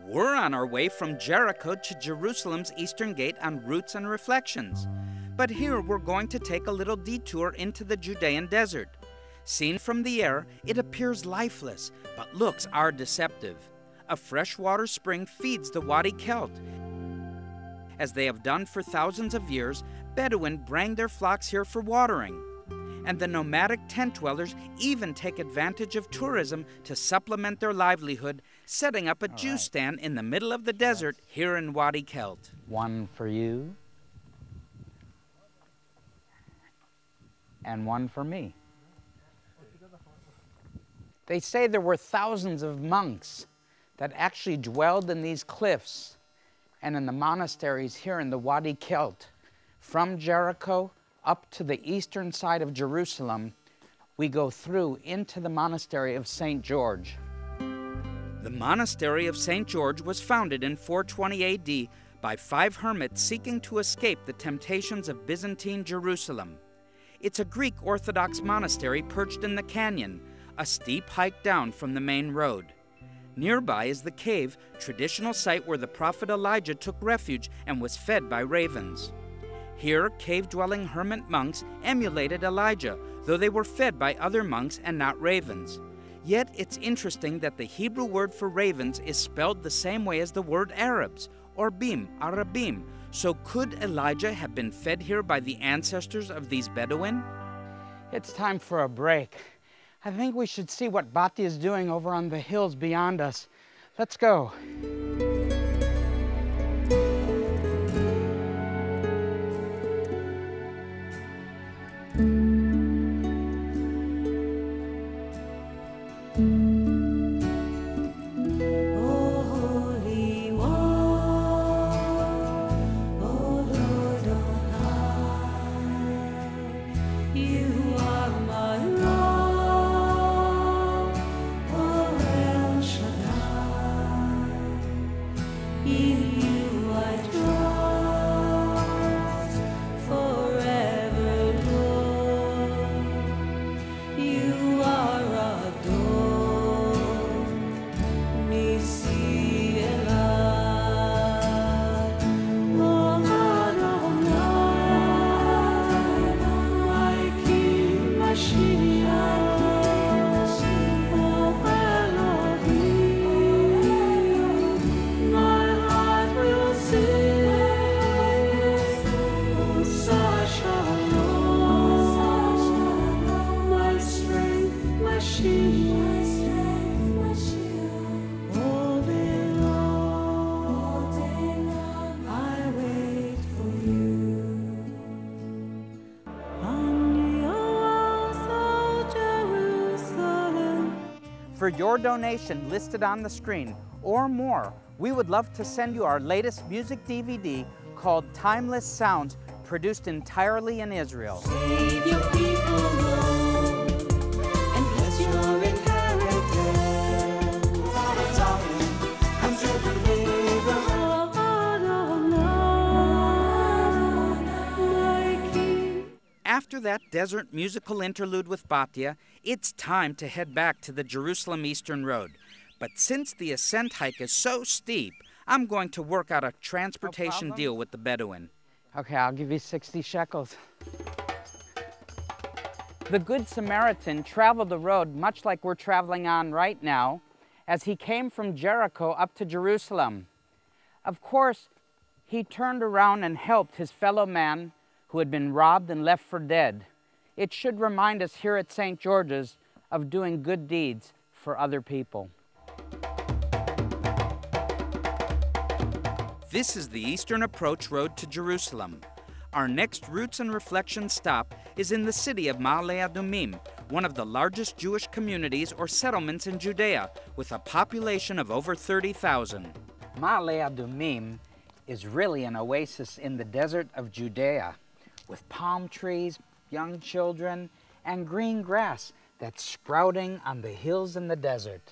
We're on our way from Jericho to Jerusalem's Eastern Gate on Roots and Reflections. But here we're going to take a little detour into the Judean desert. Seen from the air, it appears lifeless, but looks are deceptive. A freshwater spring feeds the Wadi Kelt. As they have done for thousands of years, Bedouin bring their flocks here for watering. And the nomadic tent dwellers even take advantage of tourism to supplement their livelihood, setting up a juice stand in the middle of the desert here in Wadi Kelt. One for you, and one for me. They say there were thousands of monks that actually dwelled in these cliffs and in the monasteries here in the Wadi Kelt. From Jericho up to the eastern side of Jerusalem, we go through into the monastery of St. George. The monastery of St. George was founded in 420 AD by 5 hermits seeking to escape the temptations of Byzantine Jerusalem. It's a Greek Orthodox monastery perched in the canyon, a steep hike down from the main road. Nearby is the cave, traditional site where the prophet Elijah took refuge and was fed by ravens. Here, cave-dwelling hermit monks emulated Elijah, though they were fed by other monks and not ravens. Yet it's interesting that the Hebrew word for ravens is spelled the same way as the word Arabs, or bim, Arabim. So could Elijah have been fed here by the ancestors of these Bedouin? It's time for a break. I think we should see what Bati is doing over on the hills beyond us. Let's go. For your donation listed on the screen or more, we would love to send you our latest music DVD called Timeless Sounds, produced entirely in Israel. Save your people, Lord, and bless your inheritance. Come to deliver. After that desert musical interlude with Batya, it's time to head back to the Jerusalem Eastern Road. But since the ascent hike is so steep, I'm going to work out a transportation deal with the Bedouin. Okay, I'll give you 60 shekels. The Good Samaritan traveled the road much like we're traveling on right now, as he came from Jericho up to Jerusalem. Of course, he turned around and helped his fellow man who had been robbed and left for dead. It should remind us here at St. George's of doing good deeds for other people. This is the Eastern Approach Road to Jerusalem. Our next Roots and Reflections stop is in the city of Ma'ale Adumim, one of the largest Jewish communities or settlements in Judea, with a population of over 30,000. Ma'ale Adumim is really an oasis in the desert of Judea, with palm trees, young children, and green grass that's sprouting on the hills in the desert.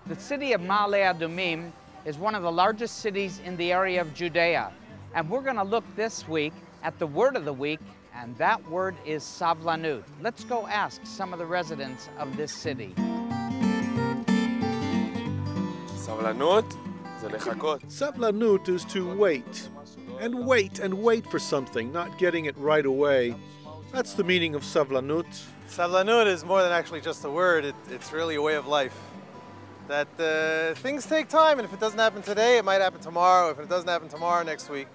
The city of Ma'ale Adumim is one of the largest cities in the area of Judea, and we're going to look this week at the word of the week, and that word is savlanut. Let's go ask some of the residents of this city. סבלנות זה לחכות. Savlanut is to wait, and wait for something, not getting it right away. That's the meaning of savlanut. Savlanut is more than actually just a word, it's really a way of life. That things take time, and if it doesn't happen today, it might happen tomorrow. If it doesn't happen tomorrow, next week.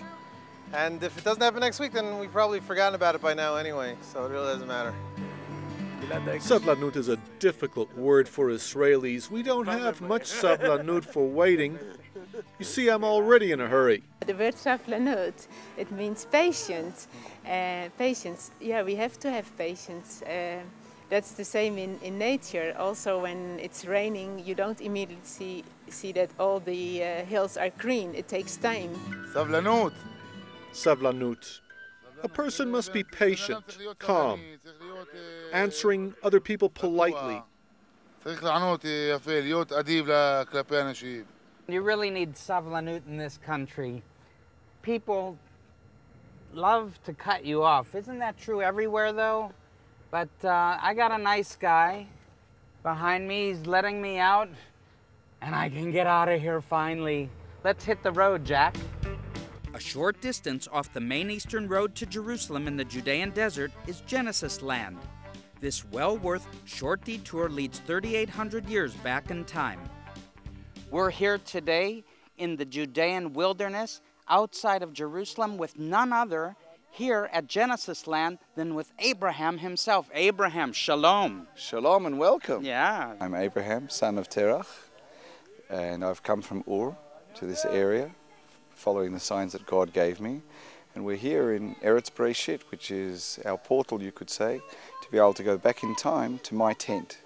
And if it doesn't happen next week, then we've probably forgotten about it by now anyway, so it really doesn't matter. Savlanut is a difficult word for Israelis. We don't have much savlanut for waiting. You see, I'm already in a hurry. The word savlanut, it means patience. Patience, yeah, we have to have patience. That's the same in nature. Also, when it's raining, you don't immediately see that all the hills are green. It takes time. סבלנות. Savlanut. A person must be patient, calm, answering other people politely. צריך לענות יפה, להיות אדיב כלפי אנשים. You really need savlanut in this country. People love to cut you off. Isn't that true everywhere, though? But I got a nice guy behind me. He's letting me out, and I can get out of here finally. Let's hit the road, Jack. A short distance off the main eastern road to Jerusalem in the Judean desert is Genesis land. This well-worth short detour leads 3,800 years back in time. We're here today in the Judean wilderness outside of Jerusalem with none other here at Genesis land than with Abraham himself. Abraham, shalom. Shalom and welcome. Yeah. I'm Abraham, son of Terach, and I've come from Ur to this area, following the signs that God gave me. And we're here in Eretz Bereshit, which is our portal, you could say, to be able to go back in time to my tent.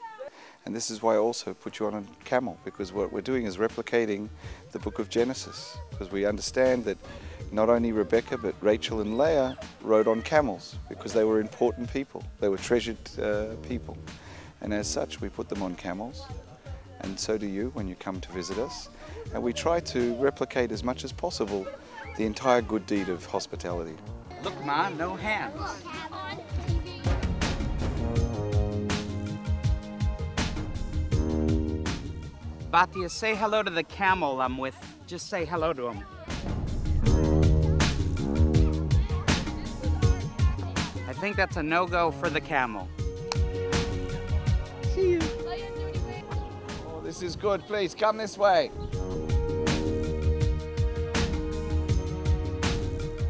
And this is why I also put you on a camel, because what we're doing is replicating the book of Genesis, because we understand that not only Rebecca, but Rachel and Leah rode on camels, because they were important people. They were treasured people. And as such, we put them on camels. And so do you when you come to visit us. And we try to replicate as much as possible the entire good deed of hospitality. Look, Ma, no hands. Batia, say hello to the camel I'm with. Just say hello to him. I think that's a no-go for the camel. See you. Oh, this is good. Please come this way.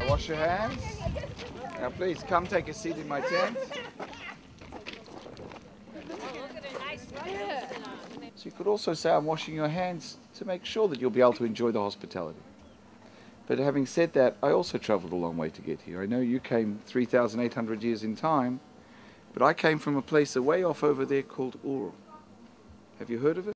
Wash your hands. Now please come take a seat in my tent. So you could also say I'm washing your hands to make sure that you'll be able to enjoy the hospitality. But having said that, I also traveled a long way to get here. I know you came 3,800 years in time, but I came from a place way off over there called Ur. Have you heard of it?